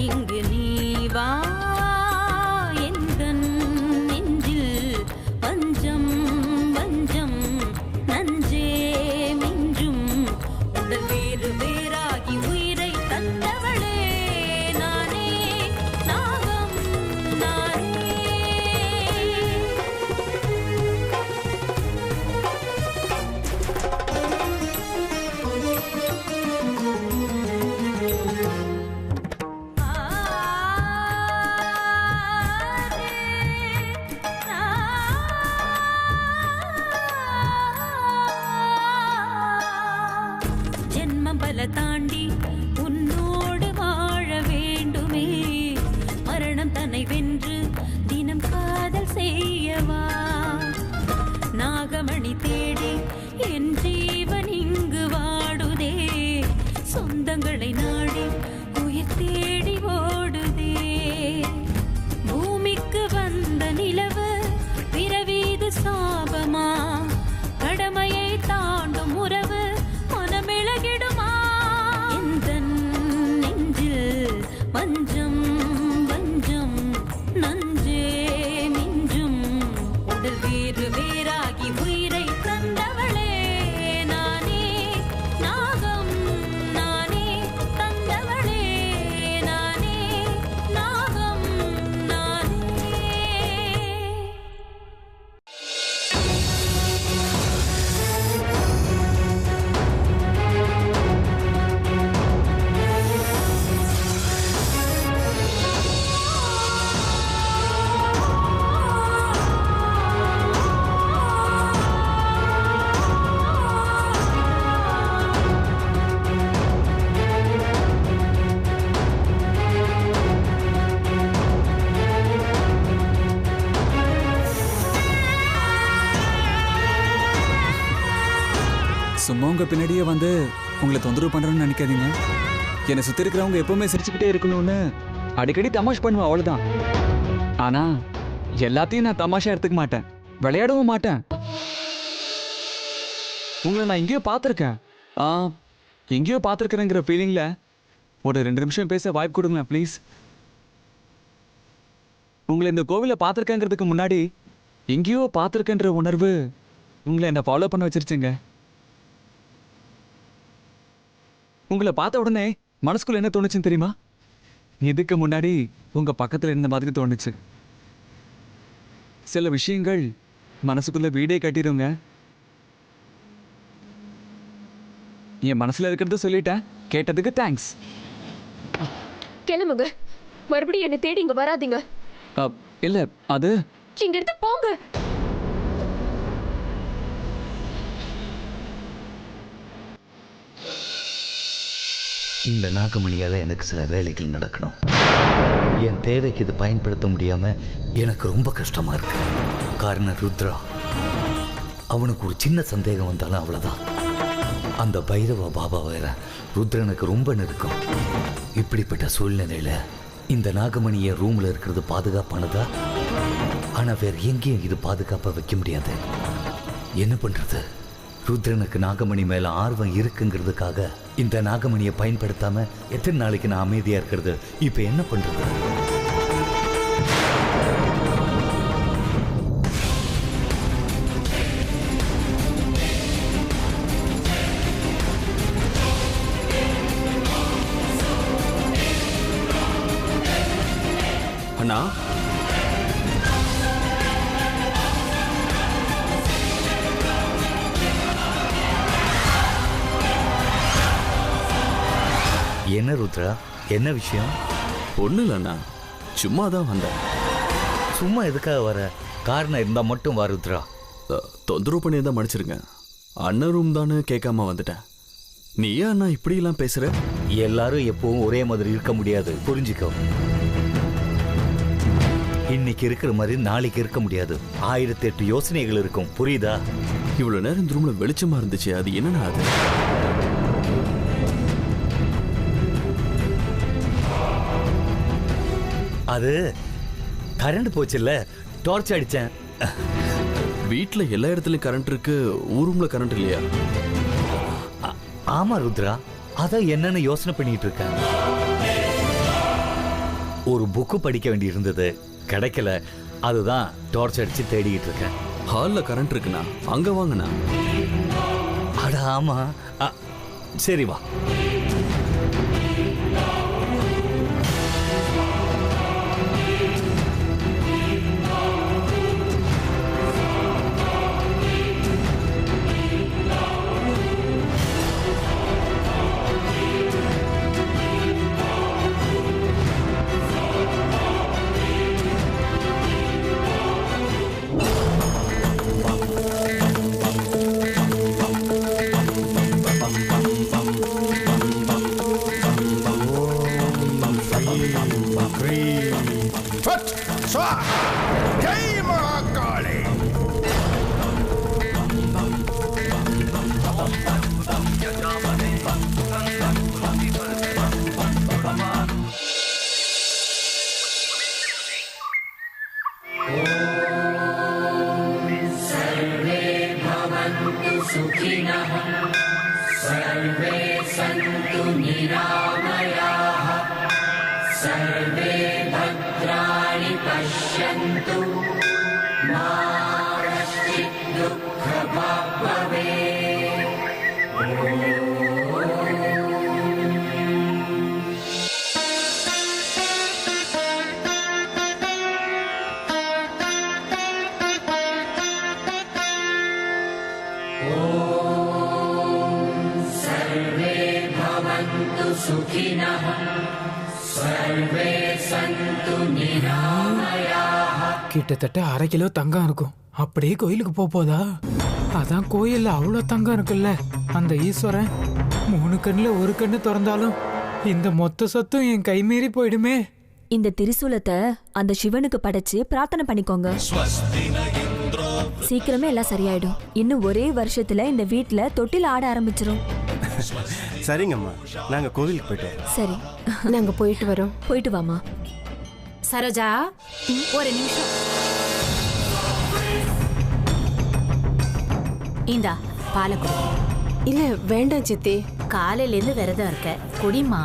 இங்கு நீ வா எந்தன் நெஞ்சில் வஞ்சம் வஞ்சம் நஞ்சே மிஞ்சும் உடல் வேறு வேறாகி உயிரை தந்தவளே நானே நாகம் நானே. ஜென்மம் பல தாண்டி உன்னோடு வாழ வேண்டுமே மரணம் தன்னை வென்று தினம் காதல் செய்யவா நாகமணி தேடி என் ஜீவன் இங்கு வாடுதே சொந்தங்களை நாடி உயிர் தேடி ஓடுதே பூமிக்கு வந்த நிலவு பிறவீது சாபமா கடமையை தாண்டும் உறவு மனமிளகிடுமா எந்தன் நெஞ்சில் வஞ்சம் வஞ்சம் நஞ்சே மிஞ்சும் உடல் வேறு வேறாகி உயிரை தந்தவளே நானே நாகம் நானே தந்தவளே நானே நாகம் நானே. சும்மா உங்க பின்னாடியே வந்து உங்களை தொந்தரவு பண்றேன்னு நினைக்காதீங்க. என்னை சுத்தி இருக்கிறவங்க எப்பவுமே சிரிச்சுக்கிட்டே இருக்கணும்னு அடிக்கடி தமாஷ் பண்ணுவேன், அவ்வளவுதான். ஆனா எல்லாத்தையும் நான் தமாஷா எடுத்துக்க மாட்டேன், விளையாடவும் மாட்டேன். உங்களை நான் எங்கேயோ பார்த்துருக்கேன், எங்கேயோ பார்த்துருக்கிறேங்கிற ஃபீலிங்ல ஒரு 2 நிமிஷம் பேச வாய்ப்பு கொடுங்களேன் ப்ளீஸ். உங்களை இந்த கோவிலை பார்த்துருக்கேங்கிறதுக்கு முன்னாடி எங்கேயோ பார்த்துருக்கேன்ற உணர்வு உங்களை என்னை ஃபாலோ பண்ண வச்சிருச்சுங்க. உங்களை பார்த்த உடனே மனசுக்குள்ள என்ன தோணுச்சுன்னு தெரியுமா? இதுக்கு முன்னாடி உங்க பக்கத்துல இருந்த மாதிரி தோணுச்சு. சில விஷயங்கள் மனசுக்குள்ள வீடே கட்டிடுங்க. என் மனசுல இருக்கிறத சொல்லிட்டேன், கேட்டதுக்கு தேங்க்ஸ். கிளம்புங்க, மறுபடியும் என்னை தேடி இங்க வராதீங்க. இல்ல அது இங்க இருந்து போங்க. இந்த நாகமணியால் எனக்கு சில வேலைகள் நடக்கணும். என் தேவைக்கு இது பயன்படுத்த முடியாமல் எனக்கு ரொம்ப கஷ்டமாக இருக்கு. காரணம் ருத்ரா. அவனுக்கு ஒரு சின்ன சந்தேகம் வந்தாலும் அவ்வளோதான். அந்த பைரவ பாபா வேற ருத்ரனுக்கு ரொம்ப நெருக்கம். இப்படிப்பட்ட சூழ்நிலையில் இந்த நாகமணி என் ரூமில் இருக்கிறது பாதுகாப்பானதா? ஆனால் வேறு எங்கேயும் இது பாதுகாப்பாக வைக்க முடியாது. என்ன பண்ணுறது? ருத்ரனுக்கு நாகமணி மேலே ஆர்வம் இருக்குங்கிறதுக்காக இந்த நாகமணியை பயன்படுத்தாம எத்தனை நாளைக்கு நான் அமைதியா இருக்கிறது? இப்ப என்ன பண்றது? அண்ணா, என்ன ருத்ரா, என்ன விஷயம்? ஒன்றும் இல்லைண்ணா, சும்மா தான் வந்தேன். சும்மா எதுக்காக வர? காரணம் இருந்தால் மட்டும் வா ருத்ரா. தொந்தரவு பண்ணி தான் மன்னிச்சிருங்க. அண்ணன் ரூம் தானே கேட்காம வந்துட்டேன். நீ ஏன் அண்ணா இப்படிலாம் பேசுற? எல்லாரும் எப்பவும் ஒரே மாதிரி இருக்க முடியாது, புரிஞ்சுக்கோ. இன்னைக்கு இருக்கிற மாதிரி நாளைக்கு இருக்க முடியாது. 1008 யோசனைகள் இருக்கும், புரியுதா? இவ்வளவு நேரம் இந்த ரூம்ல வெளிச்சமா இருந்துச்சு, அது என்னன்னா அது கரண்ட் போச்சுல்ல, டார்ச் அடிச்சேன். வீட்டுல எல்லா இடத்துலயும் கரண்ட் இருக்கு, ரூம்ல கரண்ட் இல்லையா? ஆமா ருத்ரா, அதான் என்னன்னு யோசனை பண்ணிட்டு இருக்கேன். ஒரு புக்கு படிக்க வேண்டி இருந்தது, கிடைக்கல. அதுதான் டார்ச் அடிச்சு தேடிக்கிட்டு இருக்கேன். ஹாலில் கரண்ட் இருக்குண்ணா, அங்கே வாங்கண்ணா. அட ஆமா. சரி வா. கிட்டத்தட்ட 1/2 கிலோ தங்கம் இருக்கும். அப்படியே கோயிலுக்கு போதா? அதான் கோயில்ல அவ்வளோ தங்கம் இருக்குல்ல. அந்த ஈஸ்வரன் 3 கண்ணுல 1 கண்ணு திறந்தாலும் இந்த மொத்த சொத்தும் என் கை மீறி போயிடுமே. இந்த திரிசூலத்தை அந்த சிவனுக்கு படைச்சு பிரார்த்தனை பண்ணிக்கோங்க. சீக்கிரமே எல்லாம் சரியாயிடும். இன்னும் ஒரே வருஷத்துல இந்த வீட்ல தொட்டில் ஆட ஆரம்பிச்சிரும். சரிங்கம்மா, நாங்க கோவிலுக்கு போயிட்டு வரோம். சரி, நாங்க போயிட்டு வரோம். போயிட்டு வாமா. சரோஜா, ஒரு நிமிஷம். இந்தா பாலை குடி. இல்ல வேண்டாம் சித்தி. காலையில இருந்து விரதம் இருக்க, குடிமா.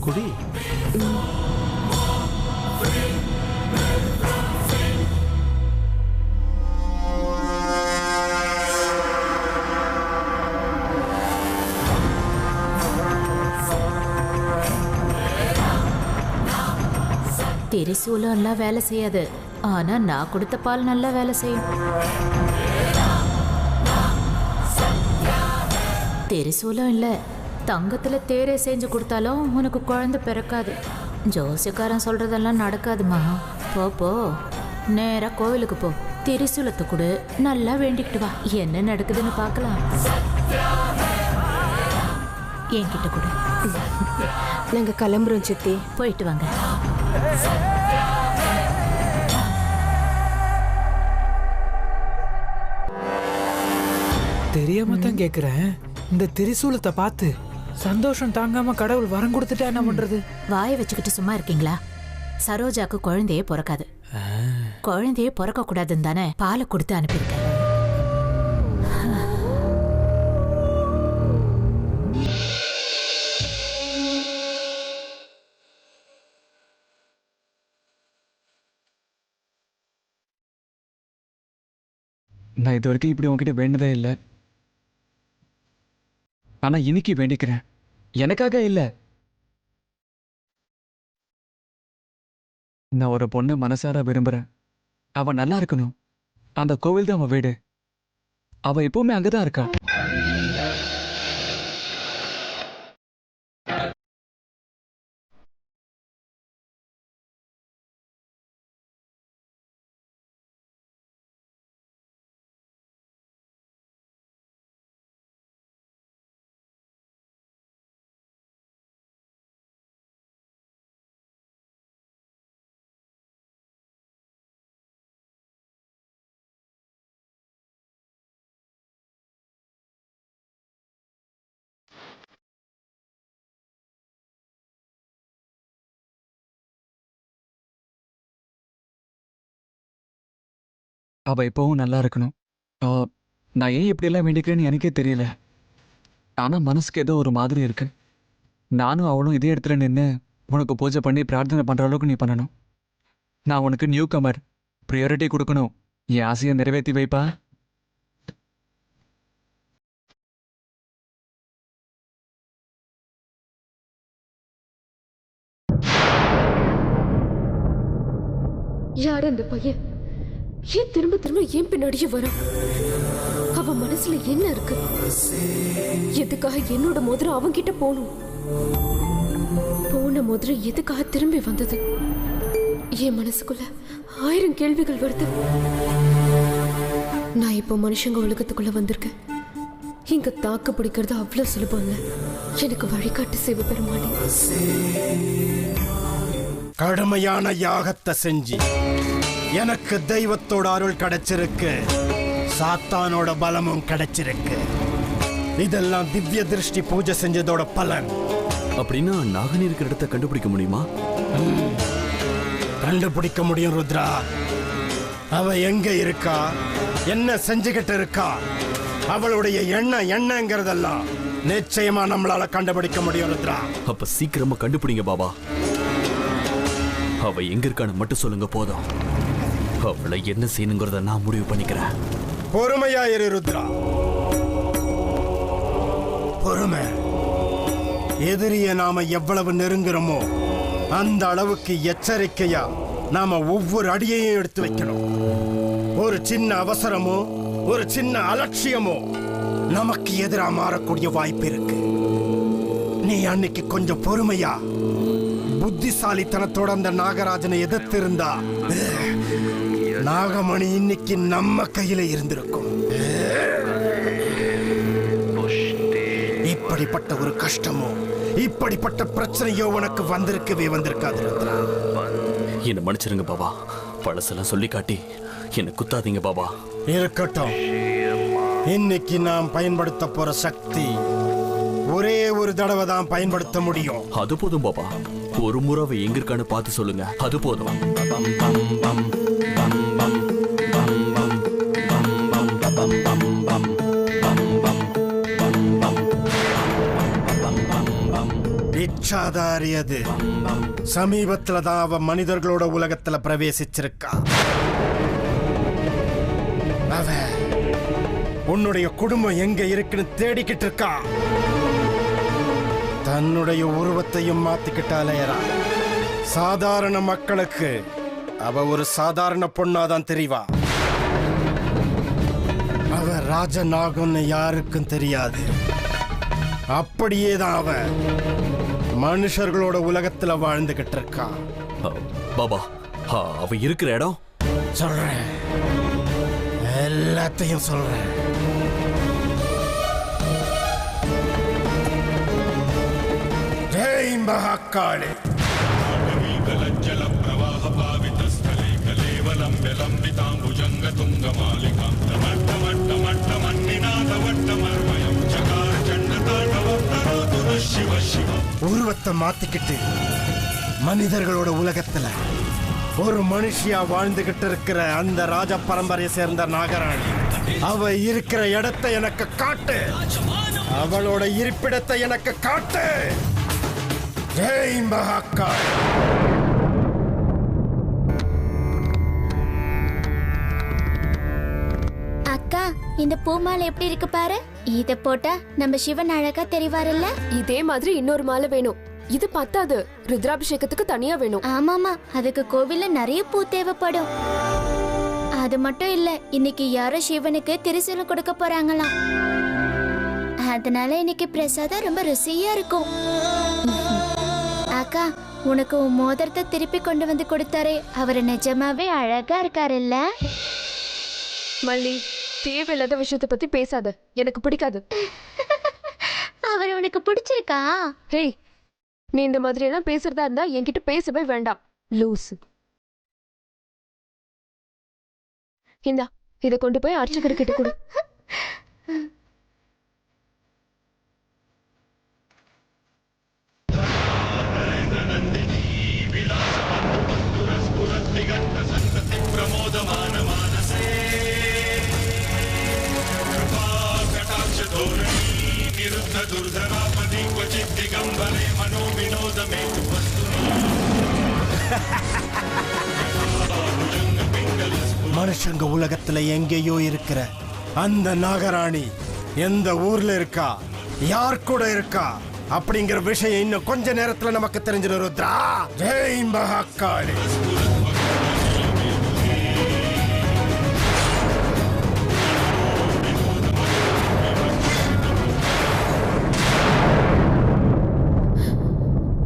குடி. திரிசூலம் எல்லாம் வேலை செய்யாது, ஆனா நான் கொடுத்த பால் நல்லா வேலை செய்யும். திரிசூலம் இல்ல, தங்கத்துல தேரை செஞ்சு கொடுத்தாலும் உனக்கு குழந்தை பிறக்காது. ஜோசியக்காரன் சொல்றதெல்லாம் நடக்காதுமா. போ நேரா கோவிலுக்கு போ. திரிசூலத்தை கொடு, நல்லா வேண்டிக்கிட்டு வா. என்ன நடக்குதுன்னு பார்க்கலாம். என்கிட்ட கொடு. நாங்க கிளம்புறோம் சித்தி. போயிட்டு வாங்க. தெரியாம தான் கேக்குறேன். இந்த திரிசூலத்தை பார்த்து சந்தோஷம் தாங்காம கடவுள் வரம் கொடுத்துட்டா என்ன பண்றது? வாயை வச்சுக்கிட்டு சும்மா இருக்கீங்களா? சரோஜாக்கு குழந்தையே பிறக்காது. குழந்தையே பிறக்க கூடாதுன்னு தானே பாலை கொடுத்து அனுப்பியிருக்கேன். நான் இது வரைக்கும் இப்படி உங்ககிட்ட வேண்டதே இல்லை. ஆனா இன்னைக்கு வேண்டிக்கிறேன். எனக்காக இல்லை, நான் ஒரு பொண்ணு மனசார விரும்புறேன். அவ நல்லா இருக்கணும். அந்த கோவில் தான் அவன் வீடு. அவ எப்பவுமே அங்கதான் இருக்கா. அவ எப்பவும் நல்லா இருக்கணும். நான் ஏன் இப்படியெல்லாம் வேண்டிக்கிறேன்னு எனக்கே தெரியல. ஆனா மனசுக்கு ஏதோ ஒரு மாதிரி இருக்கு. நானும் அவளும் இதே இடத்துல நின்று உனக்கு பூஜை பண்ணி பிரார்த்தனை பண்ணுற அளவுக்கு நீ பண்ணணும். நான் உனக்கு நியூ கமர், ப்ரியாரிட்டி கொடுக்கணும். என் ஆசையை நிறைவேற்றி வைப்பா. யார் அந்த பையன்? ஏன் திரும்ப திரும்ப ஏன் பின்னாடியே வரான்? அவன் மனசுல என்ன இருக்கு? எதுக்காக என்னோட மோதிரம் அவன்கிட்ட போகணும்? போன மோதிரம் எதுக்காக திரும்பி வந்தது? என் மனசுக்குள்ள 1000 கேள்விகள் வருது. நான் இப்போ மனுஷங்க உலகத்துக்குள்ள வந்திருக்கேன். இங்க தாக்கு பிடிக்கிறது அவ்வளவு சுலபம் இல்ல. எனக்கு வழிகாட்டு சிவபெருமானே. கடுமையான யாகத்தை செஞ்சு எனக்கு தெய்வத்தோட அருள் கிடைச்சிருக்கு, சாத்தானோட பலமும் கிடைச்சிருக்கு. இதெல்லாம் திவ்ய திருஷ்டி பூஜை செஞ்சதோட பலன். அப்படின்னா நாகன் இருக்கிற இடத்தை கண்டுபிடிக்க முடியுமா? கண்டுபிடிக்க முடியும் ருத்ரா. அவ எங்க இருக்கா, என்ன செஞ்சுக்கிட்டு இருக்கா, அவளுடைய எண்ணம் என்னங்கிறதெல்லாம் நிச்சயமா நம்மளால கண்டுபிடிக்க முடியும் ருத்ரா. அப்ப சீக்கிரமா கண்டுபிடிங்க பாபா. அவ எங்க இருக்கான்னு மட்டும் சொல்லுங்க போதும். அவளை என்ன செய்யணுங்கிறத நான் முடிவு பண்ணிக்கிறேன். பொறுமையா இரு ருத்ரா, பொறுமை. எதிரிய நாம எவ்வளவு நெருங்குறோமோ அந்த அளவுக்கு எச்சரிக்கையா நாம ஒவ்வொரு அடியையும் எடுத்து வைக்கணும். ஒரு சின்ன அவசரமோ ஒரு சின்ன அலட்சியமோ நமக்கு எதிராக மாறக்கூடிய வாய்ப்பு இருக்கு. நீ அன்னைக்கு கொஞ்சம் பொறுமையா புத்திசாலித்தனத்தோட அந்த நாகராஜனை எதிர்த்திருந்தா நாகமணி இன்னைக்கு நம்ம கையில இருந்திருக்கும். இப்படிப்பட்ட ஒரு கஷ்டமோ இப்படிப்பட்ட பிரச்சனையோ உனக்கு வந்திருக்காது. என்ன மன்னிச்சிருங்க பாபா. பழசெல்லாம் சொல்லி காட்டி என்ன குத்தாதீங்க பாபா. இருக்கட்டும். இன்னைக்கு நாம் பயன்படுத்த போற சக்தி ஒரே ஒரு தடவை தான் பயன்படுத்த முடியும். அது போதும் பாபா. ஒரு முறை அவ எங்க இருக்கான்னு பார்த்து சொல்லுங்க, அது போதும். இச்சாதாரி அது. சமீபத்துல தான் அவ மனிதர்களோட உலகத்துல பிரவேசிச்சிருக்கா. அவ உன்னுடைய குடும்பம் எங்க இருக்குன்னு தேடிக்கிட்டு இருக்கா. தன்னுடைய உருவத்தையும் மாத்திக்கிட்டாலேரா. சாதாரண மக்களுக்கு அவ ஒரு சாதாரண பொண்ணாதான் தெரிவா. அவ ராஜநாகன்னு யாருக்கும் தெரியாது. அப்படியேதான் அவ மனுஷர்களோட உலகத்துல வாழ்ந்துகிட்டு இருக்கா. பாபா, அவ இருக்கிற இடம் சொல்றேன், எல்லாத்தையும் சொல்றேன். ஜெய் மகாகாளி. உருவத்தை மாத்திக்கிட்டு மனிதர்களோட உலகத்துல ஒரு மனுஷியா வாழ்ந்துகிட்டு இருக்கிற அந்த ராஜ பரம்பரையை சேர்ந்த நாகராணி, அவ இருக்கிற இடத்தை எனக்கு காட்டு. அவளோட இருப்பிடத்தை எனக்கு காட்டு. ஜெய் மகாகாளி. அக்கா, இந்த பூமாலை எப்படி இருக்கு பாரு. இத போட்டா நம்ம சிவன் அழகா தெரிவாருல்ல. இதே மாதிரி இன்னொரு மாலை வேணும். இது பத்தாது, ருத்ராபிஷேகத்துக்கு தனியா வேணும். ஆமாமா, அதுக்கு கோவில்ல நிறைய பூ தேவைப்படும். அது மட்டும் இல்ல, இன்னைக்கு யாரோ சிவனுக்கு திரிசூலம் கொடுக்க போறாங்களாம். அதனால இன்னைக்கு பிரசாதம் ரொம்ப ருசியா இருக்கும். அக்கா, உனக்கு உன் மோதிரத்தை திருப்பி கொண்டு வந்து கொடுத்தாரே, அவரு நிஜமாவே அழகா இருக்காருல்ல. மல்லி, தேவையில்லாத விஷயத்தை பத்தி பேசாத, எனக்கு பிடிக்காது. அவர் உனக்கு பிடிச்சிருக்கா? ஹேய், நீ இந்த மாதிரி எல்லாம் பேசுறதா இருந்தா என்கிட்ட பேசவே வேண்டாம், லூசு. இந்தா, இத கொண்டு போய் அர்ச்சகர் கிட்ட கொடு. दुर्धरापति क्वचित् दिगंबरे मनो विनोदमे वस्तु மனுஷங்க உலகத்துல எங்கேயோ இருக்கிற அந்த நாகராணி எந்த ஊர்ல இருக்கா, யார் கூட இருக்கா அப்படிங்கிற விஷயம் இன்னும் கொஞ்ச நேரத்துல நமக்கு தெரிஞ்சிடும் ருத்ரா. ஜெய் மகாகாளி.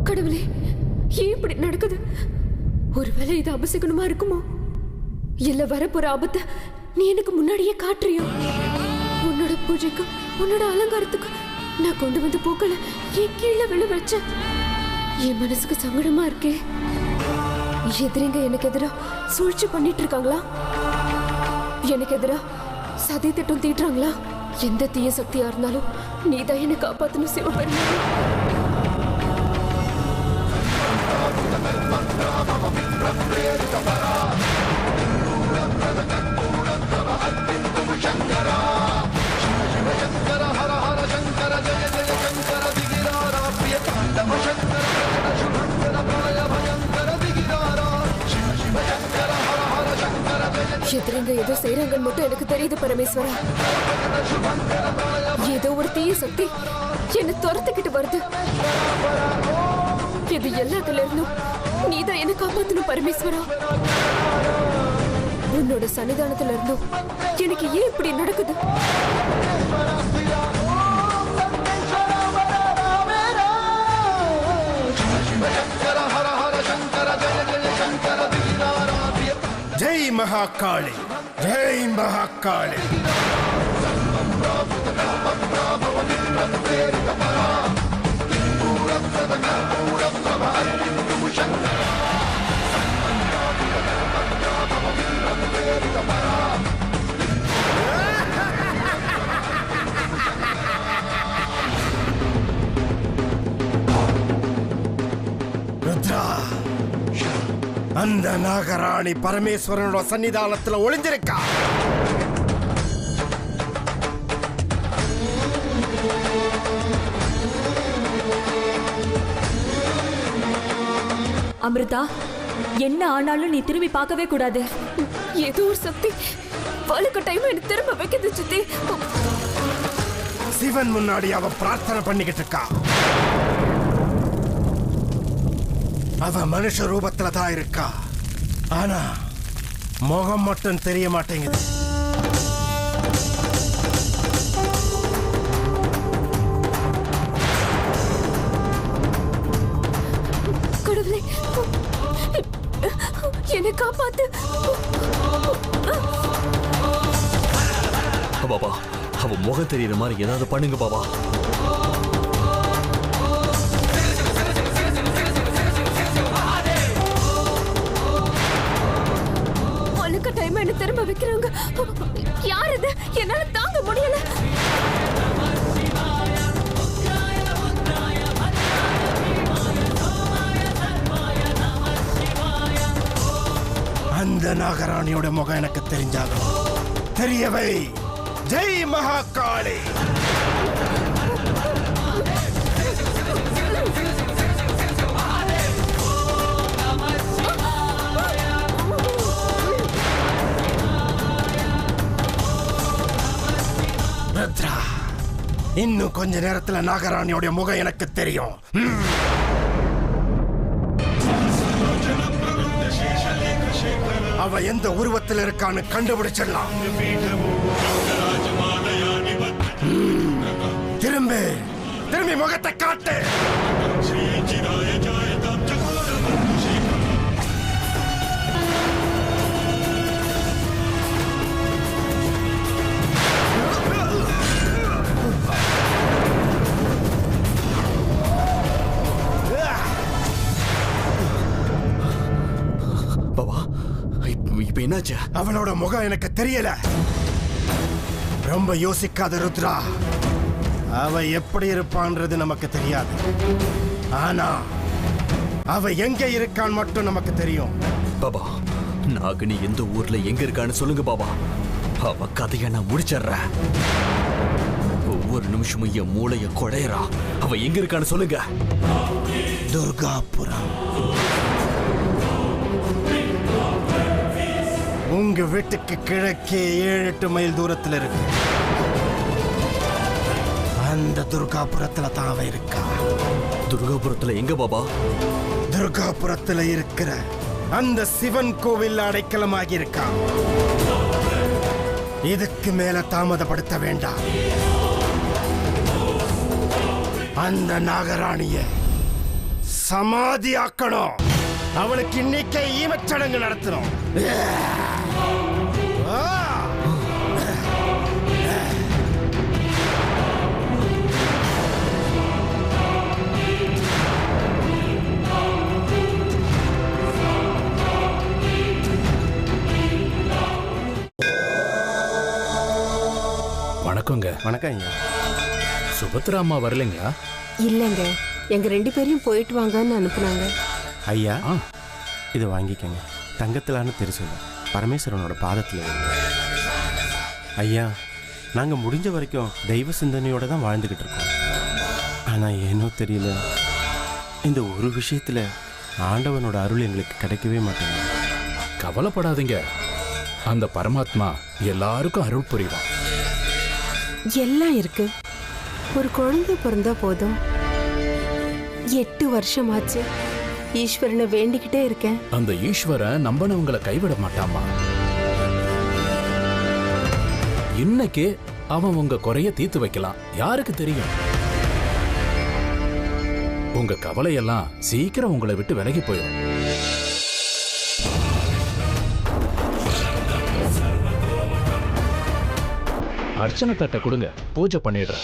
கடவுளே, ஏன் இப்படி நடக்குது? ஒருவேளை இது அபசகுணமா இருக்குமோ? இல்ல வரப்போற ஆபத்தை நீ எனக்கு முன்னாடியே காட்டுறியோ? உன்னோட பூஜைக்கு உன்னோட அலங்காரத்துக்கு நான் கொண்டு வந்து பூக்களை என் கீழே விழ வச்ச. என் மனசுக்கு சங்கடமா இருக்கே. எதிரிங்க எனக்கு எதிரா சூழ்ச்சி பண்ணிட்டு இருக்காங்களா? எனக்கு எதிரா சதி திட்டம் தீட்டுறாங்களா? எந்த தீய சக்தியா இருந்தாலும் நீதான் என்னை காப்பாத்தணும் சிவபெருமானே. எதிரங்க ஏதோ செய்யறாங்கன்னு மட்டும் எனக்கு தெரியுது பரமேஸ்வரா. ஏதோ ஒரு தீய சக்தி என்னை துரத்துக்கிட்டு வருது. இது எல்லாத்துல இருந்தும் நீதான் என்ன காப்பாத்தணும் பரமேஸ்வரா. உன்னோட சன்னிதானத்துல இருந்தும் எனக்கு ஏன் இப்படி நடக்குது? ஜெய் மகாகாளி, ஜெய் மகாகாளி. ருத்ரா, அந்த நாகராணி பரமேஸ்வரனோட சன்னிதானத்துல ஒளிஞ்சிருக்கா. அமிர்தா, என்ன ஆனாலும் நீ திரும்பி பார்க்கவே கூடாது. ஏதோ ஒரு சக்தி வலுக்கட்டாயமா என்ன திரும்ப வைக்குது சித்தி. சிவன் முன்னாடி அவ பிரார்த்தனை பண்ணிக்கிட்டு இருக்கா. அவ மனுஷ ரூபத்துல தான் இருக்கா. ஆனா முகம் மட்டும் தெரிய மாட்டேங்குது. கடவுளே, என்னை காப்பாத்து. பாபா, அவ முகம் தெரியற மாதிரி ஏதாவது பண்ணுங்க பாபா. டைம் என்ன திரும்ப வைக்கிறாங்க. யார் இது? என்னால தாங்க முடியல. அந்த நாகராணியோட முகம் எனக்கு தெரிஞ்சாலும் தெரியவை. ஜெய் மகாகாளி. ருத்ரா, இன்னும் கொஞ்ச நேரத்துல நாகராணியோட முகம் எனக்கு தெரியும். அவ எந்த உருவத்தில் இருக்கான்னு கண்டுபிடிச்சிடலாம். திரும்பி முகத்தை காட்டு. இப்ப என்னாச்சு? அவளோட முகம் எனக்கு தெரியல. ரொம்ப யோசிக்காத ருத்ரா. அவ எப்படி இருப்பான்றது நமக்கு தெரியாது. ஆனா அவ எங்க இருக்கான்னு மட்டும் நமக்கு தெரியும். பாபா, நாகினி எந்த ஊர்ல எங்க இருக்கான்னு சொல்லுங்க பாபா. அவ கதையை நான் முடிச்சிடுறேன். ஒவ்வொரு நிமிஷமும் என் மூளைய குழையறா. அவ எங்க இருக்கான்னு சொல்லுங்க. துர்காபுரம். உங்க வீட்டுக்கு கிழக்கே 7-8 மைல் தூரத்துல இருக்கு. அந்த துர்காபுரத்துல தான் அவ இருக்கா. துர்காபுரத்துல எங்க பாபா? துர்காபுரத்துல இருக்கிற அந்த சிவன் கோவில் அடைக்கலமாகி இருக்கா. இதுக்கு மேல தாமதப்படுத்த வேண்டாம். அந்த நாகராணிய சமாதியாக்கணும். அவளுக்கு இன்னைக்கே ஈமச்சடங்கு நடத்தணும். வணக்கங்க. வணக்கம் ஐயா. சுபத்ரா அம்மா வரலைங்களா? இல்லைங்க, எங்க 2 பேரையும் போயிட்டு வாங்கன்னு அனுப்புனாங்க. ஐயா இதை வாங்கிக்கங்க. தங்கத்திலான தெரிசல பரமேஸ்வரனோட பாதத்தில். ஐயா நாங்கள் முடிஞ்ச வரைக்கும் தெய்வ சிந்தனையோட தான் வாழ்ந்துக்கிட்டு இருக்கோம். ஆனால் ஏனோ தெரியல, இந்த ஒரு விஷயத்தில் ஆண்டவனோட அருள் எங்களுக்கு கிடைக்கவே மாட்டேங்குது. கவலைப்படாதீங்க, அந்த பரமாத்மா எல்லாருக்கும் அருள் புரிவான். எல்லாம் இருக்கு. ஒரு குழந்தை பிறந்தா போதும். 8 வருஷமாச்சு ஈஸ்வரனை வேண்டிக்கிட்டே இருக்கேன். அந்த ஈஸ்வரன் நம்பனவங்களை கைவிட மாட்டாமா. இன்னைக்கு அவன் உங்க குறைய தீர்த்து வைக்கலாம். யாருக்கு தெரியும்? உங்க கவலையெல்லாம் சீக்கிரம் உங்களை விட்டு விலகி போயிடும். அர்ச்சனை தட்டை கொடுங்க, பூஜை பண்ணிடுறேன்.